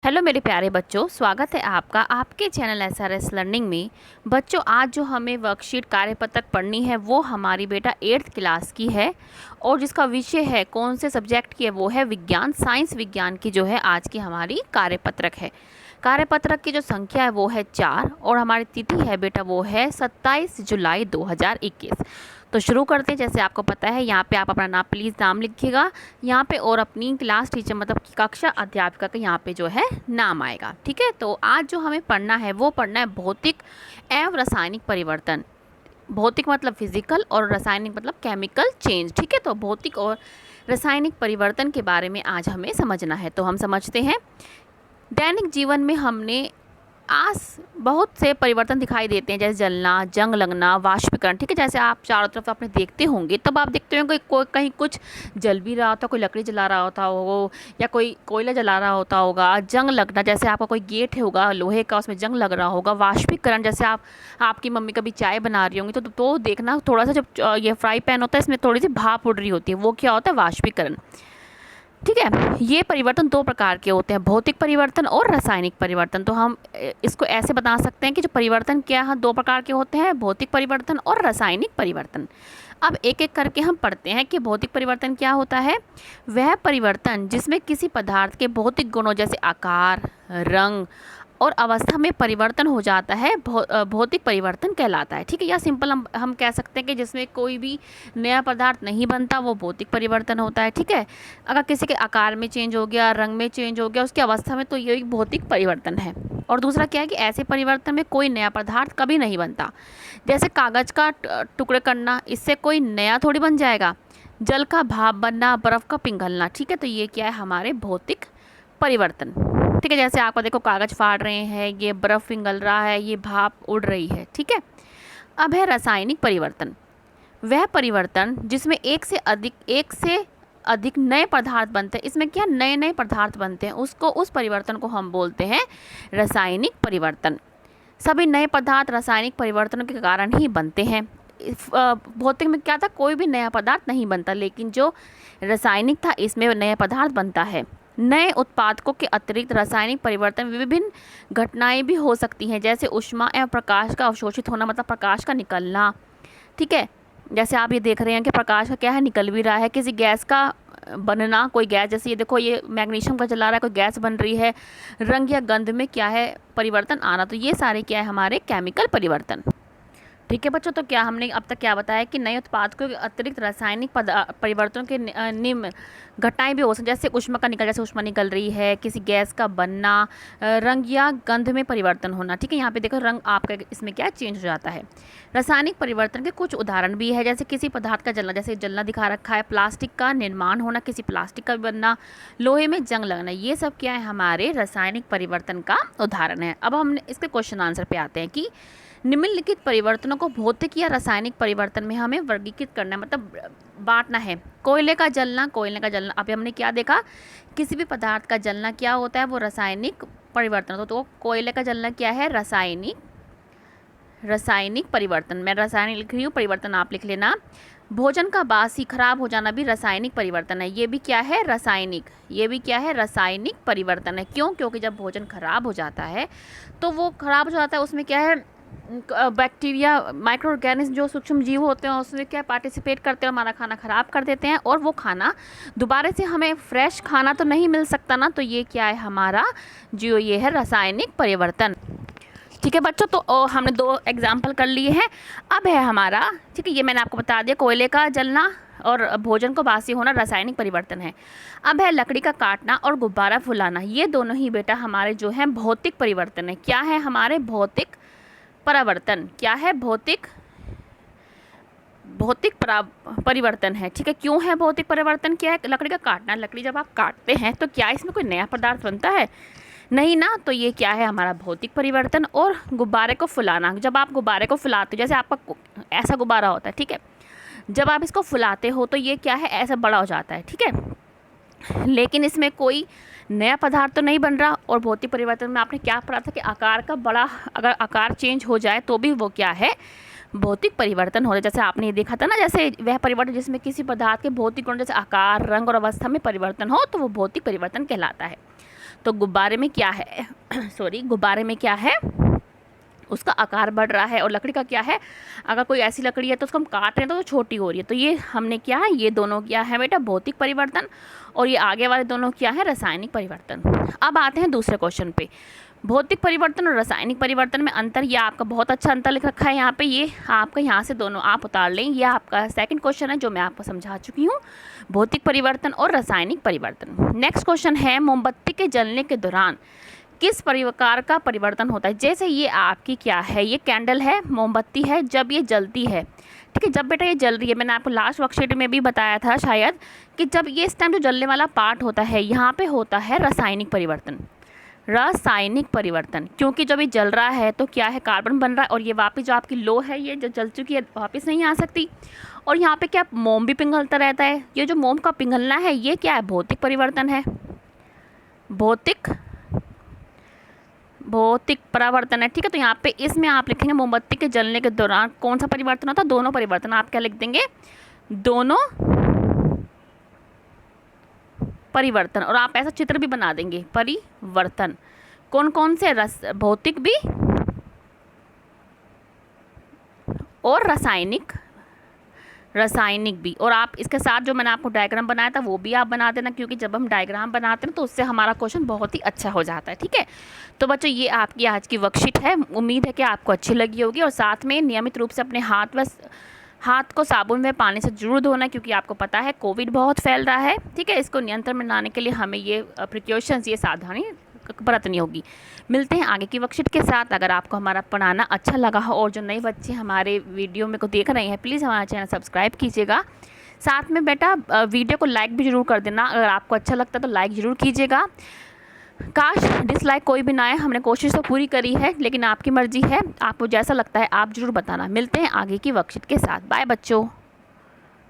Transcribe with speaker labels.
Speaker 1: Hello मेरे प्यारे बच्चों, स्वागत है आपका आपके चैनल एसआरएस लर्निंग में। बच्चों, आज जो हमें वर्कशीट कार्यपत्रक पढ़नी है वो हमारी बेटा 8th क्लास की है और जिसका विषय है कौन से सब्जेक्ट की है वो है विज्ञान। साइंस विज्ञान की जो है आज की हमारी कार्यपत्रक है। कार्यपत्रक की जो संख्या है वो है 4 और हमारी तिथि है बेटा वो है 27 जुलाई 2021। तो शुरू करते हैं। जैसे आपको पता है यहाँ पे आप अपना नाम प्लीज़ नाम लिखिएगा यहाँ पे और अपनी क्लास टीचर मतलब कि कक्षा अध्यापिका का यहाँ पे जो है नाम आएगा। ठीक है, तो आज जो हमें पढ़ना है वो पढ़ना है भौतिक एवं रासायनिक परिवर्तन। भौतिक मतलब फिजिकल और रासायनिक मतलब केमिकल चेंज। ठीक है, तो भौतिक और रासायनिक परिवर्तन के बारे में आज हमें समझना है। तो हम समझते हैं। दैनिक जीवन में हमने आज बहुत से परिवर्तन दिखाई देते हैं, जैसे जलना, जंग लगना, वाष्पीकरण। ठीक है, जैसे आप चारों तरफ आपने देखते होंगे तब आप देखते होंगे कोई कहीं कुछ जल भी रहा होता, कोई लकड़ी जला रहा होता हो या कोई कोयला जला रहा होता होगा। जंग लगना, जैसे आपका कोई गेट है होगा लोहे का, उसमें जंग लग रहा होगा। वाष्पीकरण, जैसे आपकी मम्मी कभी चाय बना रही होंगी तो देखना थोड़ा सा जब ये फ्राई पैन होता है इसमें थोड़ी सी भाप उड़ रही होती है, वो क्या होता है? वाष्पीकरण। ठीक है, ये परिवर्तन दो प्रकार के होते हैं, भौतिक परिवर्तन और रासायनिक परिवर्तन। तो हम इसको ऐसे बता सकते हैं कि जो परिवर्तन क्या है दो प्रकार के होते हैं, भौतिक परिवर्तन और रासायनिक परिवर्तन। अब एक एक करके हम पढ़ते हैं कि भौतिक परिवर्तन क्या होता है। वह परिवर्तन जिसमें किसी पदार्थ के भौतिक गुणों जैसे आकार, रंग और अवस्था में परिवर्तन हो जाता है भौतिक परिवर्तन कहलाता है। ठीक है, या सिंपल हम कह सकते हैं कि जिसमें कोई भी नया पदार्थ नहीं बनता वो भौतिक परिवर्तन होता है। ठीक है, अगर किसी के आकार में चेंज हो गया, रंग में चेंज हो गया, उसकी अवस्था में, तो ये एक भौतिक परिवर्तन है। और दूसरा क्या है कि ऐसे परिवर्तन में कोई नया पदार्थ कभी नहीं बनता। जैसे कागज़ का टुकड़े करना, इससे कोई नया थोड़ी बन जाएगा। जल का भाप बनना, बर्फ़ का पिघलना। ठीक है, तो ये क्या है? हमारे भौतिक परिवर्तन। ठीक है, जैसे आपको देखो कागज़ फाड़ रहे हैं, ये बर्फ़ पिघल रहा है, ये भाप उड़ रही है। ठीक है, अब है रासायनिक परिवर्तन। वह परिवर्तन जिसमें एक से अधिक नए पदार्थ बनते हैं, इसमें क्या नए नए पदार्थ बनते हैं, उस परिवर्तन को हम बोलते हैं रासायनिक परिवर्तन। सभी नए पदार्थ रासायनिक परिवर्तनों के कारण ही बनते हैं। भौतिक में क्या था? कोई भी नया पदार्थ नहीं बनता, लेकिन जो रासायनिक था इसमें नया पदार्थ बनता है। नए उत्पादकों के अतिरिक्त रासायनिक परिवर्तन विभिन्न घटनाएं भी हो सकती हैं, जैसे ऊष्मा एवं प्रकाश का अवशोषित होना, मतलब प्रकाश का निकलना। ठीक है, जैसे आप ये देख रहे हैं कि प्रकाश का क्या है, निकल भी रहा है। किसी गैस का बनना, कोई गैस, जैसे ये देखो ये मैग्नीशियम का जला रहा है, कोई गैस बन रही है। रंग या गंध में क्या है? परिवर्तन आना। तो ये सारे क्या है? हमारे केमिकल परिवर्तन। ठीक है बच्चों, तो क्या हमने अब तक क्या बताया कि नए उत्पादकों के अतिरिक्त रासायनिक परिवर्तनों के निम्न घटनाएं भी हो सकती हैं, जैसे ऊष्मा का निकल, जैसे ऊष्मा निकल रही है, किसी गैस का बनना, रंग या गंध में परिवर्तन होना। ठीक है, यहाँ पे देखो रंग आपका इसमें क्या चेंज हो जाता है। रासायनिक परिवर्तन के कुछ उदाहरण भी है, जैसे किसी पदार्थ का जलना, जैसे जलना दिखा रखा है, प्लास्टिक का निर्माण होना, किसी प्लास्टिक का बनना, लोहे में जंग लगना, ये सब क्या है? हमारे रासायनिक परिवर्तन का उदाहरण है। अब हम इसके क्वेश्चन आंसर पे आते हैं कि निम्नलिखित परिवर्तनों को भौतिक या रासायनिक परिवर्तन में हमें वर्गीकृत करना है, मतलब बांटना है। कोयले का जलना, अभी हमने क्या देखा? किसी भी पदार्थ का जलना क्या होता है? वो रासायनिक परिवर्तन होता है। तो कोयले का जलना क्या है? रासायनिक परिवर्तन। मैं रासायनिक लिख रही हूँ, परिवर्तन आप लिख लेना। भोजन का बासी खराब हो जाना भी रासायनिक परिवर्तन है। ये भी क्या है? रासायनिक परिवर्तन है। क्यों? क्योंकि जब भोजन खराब हो जाता है तो वो खराब हो जाता है, उसमें क्या है? बैक्टीरिया, माइक्रो ऑर्गेनिज्म जो सूक्ष्म जीव होते हैं उसमें क्या पार्टिसिपेट करते हैं, हमारा खाना खराब कर देते हैं और वो खाना दोबारा से हमें फ्रेश खाना तो नहीं मिल सकता ना। तो ये क्या है? हमारा जो ये है रासायनिक परिवर्तन। ठीक है बच्चों, तो हमने 2 एग्जाम्पल कर लिए हैं। अब है हमारा, ठीक है, ये मैंने आपको बता दिया, कोयले का जलना और भोजन को बासी होना रासायनिक परिवर्तन है। अब है लकड़ी का काटना और गुब्बारा फुलाना, ये दोनों ही बेटा हमारे जो हैं भौतिक परिवर्तन है। क्या है? हमारे भौतिक परिवर्तन। क्या है? भौतिक परिवर्तन है। ठीक है, क्यों है भौतिक परिवर्तन? क्या है? लकड़ी का काटना, लकड़ी जब आप काटते हैं तो क्या इसमें कोई नया पदार्थ बनता है? नहीं ना। तो ये क्या है? हमारा भौतिक परिवर्तन। और गुब्बारे को फुलाना, जब आप गुब्बारे को फुलाते हो, जैसे आपका ऐसा गुब्बारा होता है, ठीक है, जब आप इसको फुलाते हो तो ये क्या है? ऐसा बड़ा हो जाता है। ठीक है, लेकिन इसमें कोई नया पदार्थ तो नहीं बन रहा। और भौतिक परिवर्तन में आपने क्या पढ़ा था कि आकार का बड़ा, अगर आकार चेंज हो जाए तो भी वो क्या है? भौतिक परिवर्तन हो रहा है। जैसे आपने ये देखा था ना, जैसे वह परिवर्तन जिसमें किसी पदार्थ के भौतिक गुण जैसे आकार, रंग और अवस्था में परिवर्तन हो तो वो भौतिक परिवर्तन कहलाता है। तो गुब्बारे में क्या है सॉरी, गुब्बारे में क्या है, उसका आकार बढ़ रहा है। और लकड़ी का क्या है, अगर कोई ऐसी लकड़ी है तो उसको हम काट रहे हैं तो वो छोटी हो रही है। तो ये हमने क्या है, ये दोनों क्या है बेटा, भौतिक परिवर्तन, और ये आगे वाले दोनों क्या है, रासायनिक परिवर्तन। अब आते हैं दूसरे क्वेश्चन पे। भौतिक परिवर्तन और रासायनिक परिवर्तन में अंतर, ये आपका बहुत अच्छा अंतर लिख रखा है यहाँ पे, ये आपका यहाँ से दोनों आप उतार लें। ये आपका सेकंड क्वेश्चन है जो मैं आपको समझा चुकी हूँ, भौतिक परिवर्तन और रासायनिक परिवर्तन। नेक्स्ट क्वेश्चन है, मोमबत्ती के जलने के दौरान किस प्रकार का परिवर्तन होता है। जैसे ये आपकी क्या है, ये कैंडल है, मोमबत्ती है, जब ये जलती है, ठीक है, जब बेटा ये जल रही है, मैंने आपको लास्ट वर्कशीट में भी बताया था शायद, कि जब ये इस टाइम जो जलने वाला पार्ट होता है, यहाँ पे होता है रासायनिक परिवर्तन। रासायनिक परिवर्तन, क्योंकि जब ये जल रहा है तो क्या है, कार्बन बन रहा है, और ये वापस जो आपकी लो है, ये जो जल चुकी है वापस नहीं आ सकती। और यहाँ पे क्या, मोम भी पिघलता रहता है। ये जो मोम का पिघलना है, ये क्या है, भौतिक परिवर्तन है, भौतिक परावर्तन है, ठीक है। तो यहाँ पे इसमें आप लिखेंगे मोमबत्ती के जलने के दौरान कौन सा परिवर्तन होता है, दोनों परिवर्तन। आप क्या लिख देंगे, दोनों परिवर्तन। और आप ऐसा चित्र भी बना देंगे, परिवर्तन कौन कौन से, भौतिक भी और रासायनिक भी। और आप इसके साथ जो मैंने आपको डायग्राम बनाया था वो भी आप बना देना, क्योंकि जब हम डायग्राम बनाते हैं तो उससे हमारा क्वेश्चन बहुत ही अच्छा हो जाता है, ठीक है। तो बच्चों ये आपकी आज की वर्कशीट है, उम्मीद है कि आपको अच्छी लगी होगी। और साथ में नियमित रूप से अपने हाथ को साबुन व पानी से जरूर धोना, क्योंकि आपको पता है कोविड बहुत फैल रहा है, ठीक है। इसको नियंत्रण में लाने के लिए हमें ये प्रिकॉशंस, ये सावधानी बरतनी होगी। मिलते हैं आगे की वर्कशीट के साथ। अगर आपको हमारा पढ़ाना अच्छा लगा हो और जो नए बच्चे हमारे वीडियो में को देख रहे हैं, प्लीज़ हमारा चैनल सब्सक्राइब कीजिएगा। साथ में बेटा वीडियो को लाइक भी ज़रूर कर देना, अगर आपको अच्छा लगता है तो लाइक ज़रूर कीजिएगा। काश डिसलाइक कोई भी ना आए, हमने कोशिश तो पूरी करी है, लेकिन आपकी मर्जी है, आपको जैसा लगता है आप ज़रूर बताना। मिलते हैं आगे की वर्कशीट के साथ। बाय बच्चों।